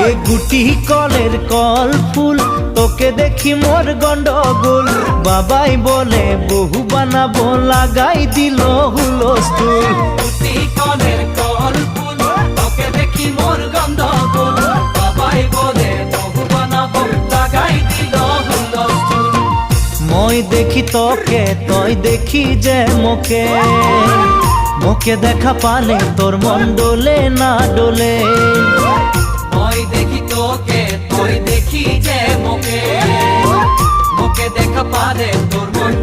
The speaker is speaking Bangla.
এ গুটি কলের কল ফুল তোকে দেখি মোর গন্ডগোল বাবাই বলে বহু বানাবো লাগাই দিল হুলস্থুল গুটি কলের কল ফুল তোকে দেখি মোর গন্ডগোল বাবাই বলে বহু বানাবো লাগাই দিল হুলস্থুল মই দেখি তোকে তই দেখি যে মোকে মোকে দেখা পালে তোর মন ডোলে না ডোলে মই দেখি তোকে তুই দেখি যে মোকে মোকে দেখা পারে তোর মন